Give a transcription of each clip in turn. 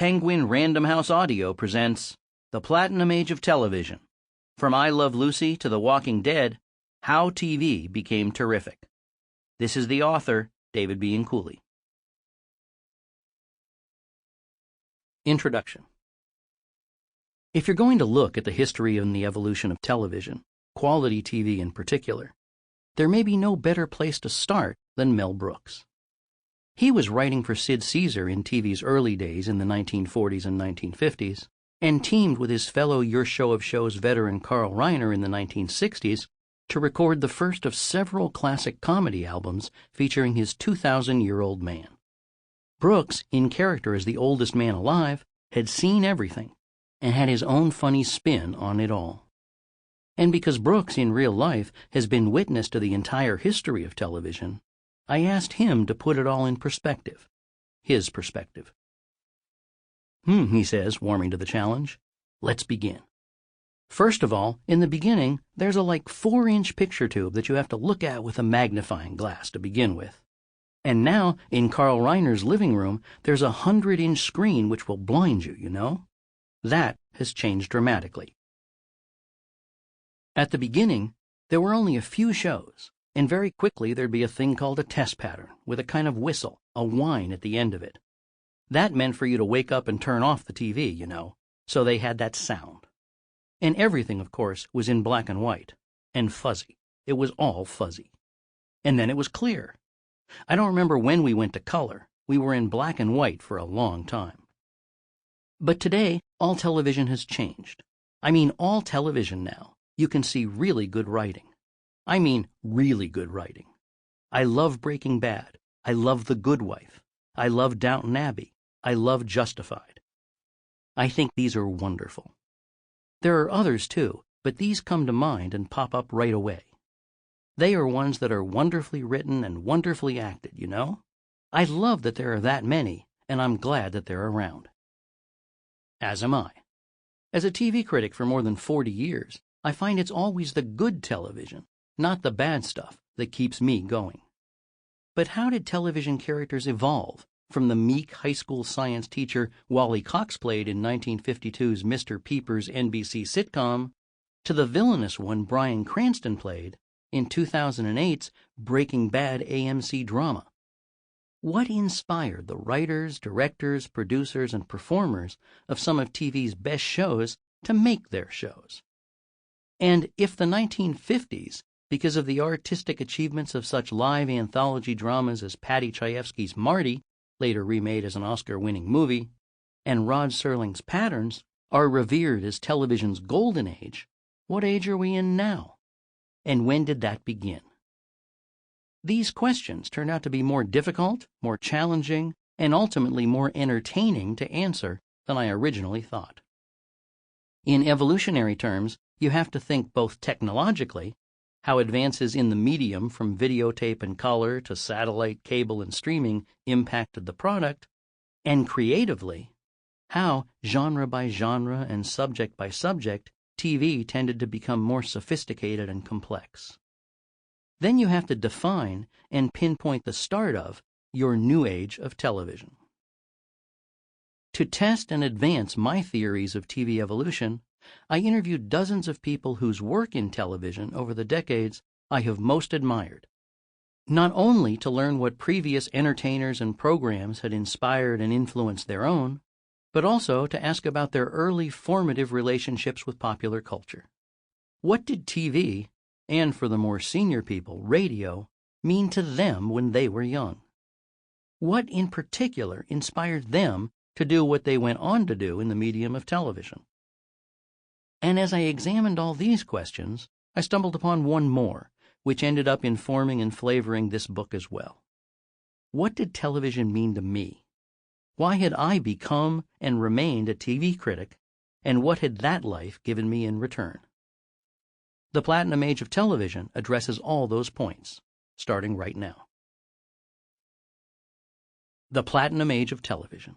Penguin Random House Audio presents The Platinum Age of Television. From I Love Lucy to The Walking Dead, How TV Became Terrific. This is the author, David Bianculli. Introduction. If you're going to look at the history and the evolution of television, quality TV in particular, there may be no better place to start than Mel Brooks. He was writing for Sid Caesar in TV's early days in the 1940s and 1950s, and teamed with his fellow Your Show of Shows veteran Carl Reiner in the 1960s to record the first of several classic comedy albums featuring his 2,000-year-old man. Brooks, in character as the oldest man alive, had seen everything and had his own funny spin on it all. And because Brooks in real life has been witness to the entire history of television, I asked him to put it all in perspective. His perspective. He says, warming to the challenge. Let's begin. First of all, in the beginning, there's a 4-inch picture tube that you have to look at with a magnifying glass to begin with. And now, in Carl Reiner's living room, there's a 100-inch screen which will blind you, you know? That has changed dramatically. At the beginning, there were only a few shows. And very quickly there'd be a thing called a test pattern, with a kind of whistle, a whine at the end of it. That meant for you to wake up and turn off the TV, you know, so they had that sound. And everything, of course, was in black and white, and fuzzy. It was all fuzzy. And then it was clear. I don't remember when we went to color. We were in black and white for a long time. But today, all television has changed. I mean, all television now, you can see really good writing. I mean, really good writing. I love Breaking Bad. I love The Good Wife. I love Downton Abbey. I love Justified. I think these are wonderful. There are others too, but these come to mind and pop up right away. They are ones that are wonderfully written and wonderfully acted, you know? I love that there are that many, and I'm glad that they're around. As am I. As a TV critic for more than 40 years, I find it's always the good television, not the bad stuff, that keeps me going. But how did television characters evolve from the meek high school science teacher Wally Cox played in 1952's Mr. Peepers NBC sitcom to the villainous one Bryan Cranston played in 2008's Breaking Bad AMC drama? What inspired the writers, directors, producers, and performers of some of TV's best shows to make their shows? And if the 1950s, because of the artistic achievements of such live anthology dramas as Paddy Chayefsky's Marty, later remade as an Oscar-winning movie, and Rod Serling's Patterns, are revered as television's golden age, what age are we in now? And when did that begin? These questions turned out to be more difficult, more challenging, and ultimately more entertaining to answer than I originally thought. In evolutionary terms, you have to think both technologically, how advances in the medium from videotape and color to satellite, cable, and streaming impacted the product, and creatively, how, genre by genre and subject by subject, TV tended to become more sophisticated and complex. Then you have to define and pinpoint the start of your new age of television. To test and advance my theories of TV evolution, I interviewed dozens of people whose work in television over the decades I have most admired, not only to learn what previous entertainers and programs had inspired and influenced their own, but also to ask about their early formative relationships with popular culture. What did TV, and for the more senior people, radio, mean to them when they were young? What in particular inspired them to do what they went on to do in the medium of television? And as I examined all these questions, I stumbled upon one more, which ended up informing and flavoring this book as well. What did television mean to me? Why had I become and remained a TV critic, and what had that life given me in return? The Platinum Age of Television addresses all those points, starting right now. The Platinum Age of Television.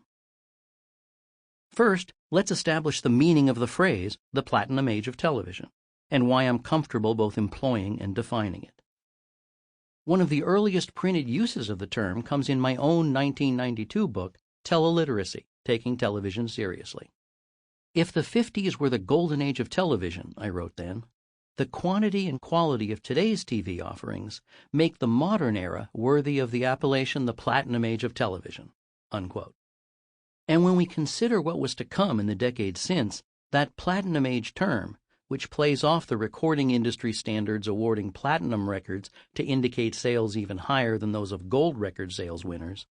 First, let's establish the meaning of the phrase, the Platinum Age of Television, and why I'm comfortable both employing and defining it. One of the earliest printed uses of the term comes in my own 1992 book, Teleliteracy, taking television seriously. If the 50s were the golden age of television, I wrote then, the quantity and quality of today's TV offerings make the modern era worthy of the appellation the platinum age of television, unquote. And when we consider what was to come in the decades since, that platinum age term, which plays off the recording industry standards awarding platinum records to indicate sales even higher than those of gold record sales winners,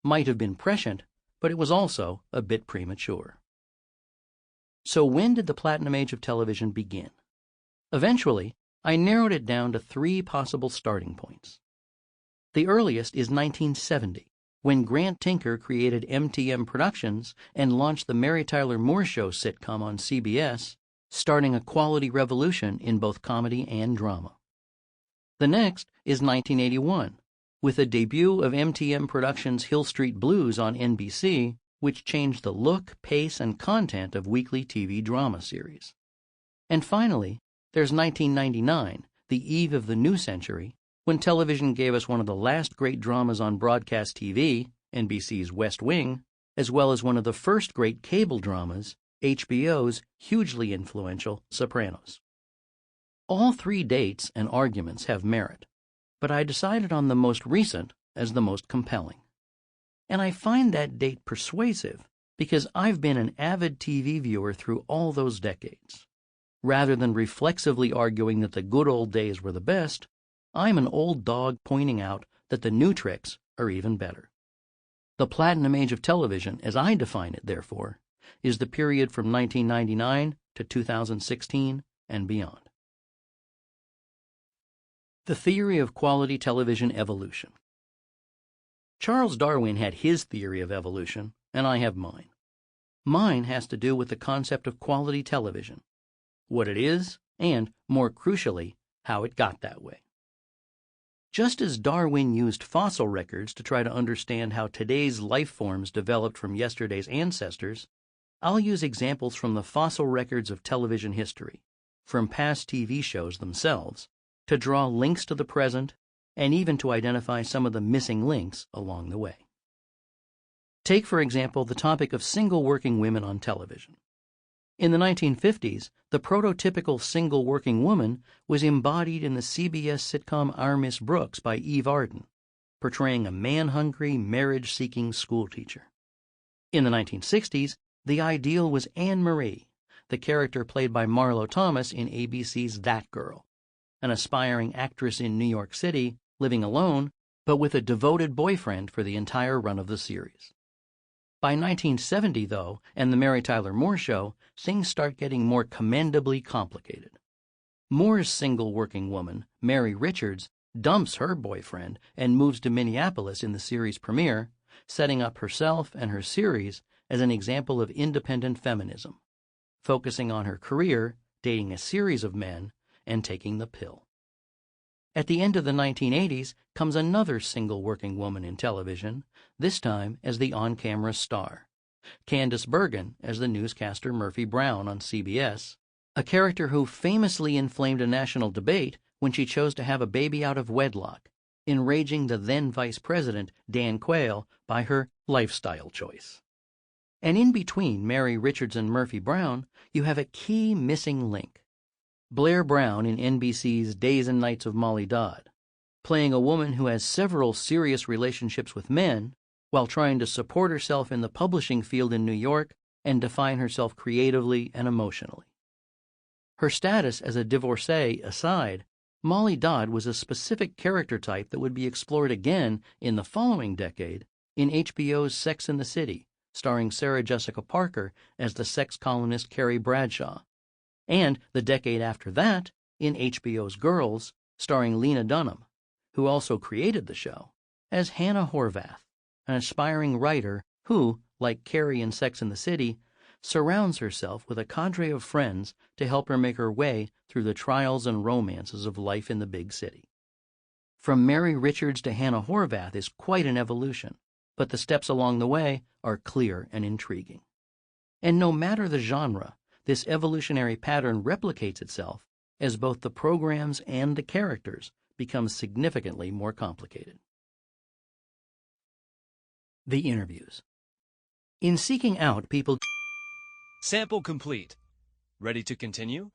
might have been prescient, but it was also a bit premature. So when did the platinum age of television begin? Eventually, I narrowed it down to 3 possible starting points. The earliest is 1970, when Grant Tinker created MTM Productions and launched the Mary Tyler Moore Show sitcom on CBS, starting a quality revolution in both comedy and drama. The next is 1981, with the debut of MTM Productions' Hill Street Blues on NBC, which changed the look, pace, and content of weekly TV drama series. And finally, there's 1999, the eve of the new century, when television gave us one of the last great dramas on broadcast TV, NBC's West Wing, as well as one of the first great cable dramas, HBO's hugely influential Sopranos. All 3 dates and arguments have merit, but I decided on the most recent as the most compelling. And I find that date persuasive because I've been an avid TV viewer through all those decades. Rather than reflexively arguing that the good old days were the best, I'm an old dog pointing out that the new tricks are even better. The platinum age of television, as I define it, therefore, is the period from 1999 to 2016 and beyond. The theory of quality television evolution. Charles Darwin had his theory of evolution, and I have mine. Mine has to do with the concept of quality television, what it is, and, more crucially, how it got that way. Just as Darwin used fossil records to try to understand how today's life forms developed from yesterday's ancestors, I'll use examples from the fossil records of television history, from past TV shows themselves, to draw links to the present, and even to identify some of the missing links along the way. Take, for example, the topic of single working women on television. In the 1950s, the prototypical single working woman was embodied in the CBS sitcom Our Miss Brooks by Eve Arden, portraying a man-hungry, marriage-seeking schoolteacher. In the 1960s, the ideal was Anne Marie, the character played by Marlo Thomas in ABC's That Girl, an aspiring actress in New York City, living alone, but with a devoted boyfriend for the entire run of the series. By 1970, though, and the Mary Tyler Moore Show, things start getting more commendably complicated. Moore's single working woman, Mary Richards, dumps her boyfriend and moves to Minneapolis in the series premiere, setting up herself and her series as an example of independent feminism, focusing on her career, dating a series of men, and taking the pill. At the end of the 1980s comes another single working woman in television, this time as the on-camera star, Candice Bergen as the newscaster Murphy Brown on CBS, a character who famously inflamed a national debate when she chose to have a baby out of wedlock, enraging the then Vice President Dan Quayle by her lifestyle choice. And in between Mary Richards and Murphy Brown, you have a key missing link. Blair Brown in NBC's Days and Nights of Molly Dodd, playing a woman who has several serious relationships with men while trying to support herself in the publishing field in New York and define herself creatively and emotionally. Her status as a divorcee aside, Molly Dodd was a specific character type that would be explored again in the following decade in HBO's Sex and the City, starring Sarah Jessica Parker as the sex columnist Carrie Bradshaw, and the decade after that in HBO's Girls, starring Lena Dunham, who also created the show, as Hannah Horvath, an aspiring writer who, like Carrie in Sex and the City, surrounds herself with a cadre of friends to help her make her way through the trials and romances of life in the big city. From Mary Richards to Hannah Horvath is quite an evolution, but the steps along the way are clear and intriguing. And no matter the genre, this evolutionary pattern replicates itself as both the programs and the characters become significantly more complicated. The interviews. In seeking out people. Sample complete. Ready to continue?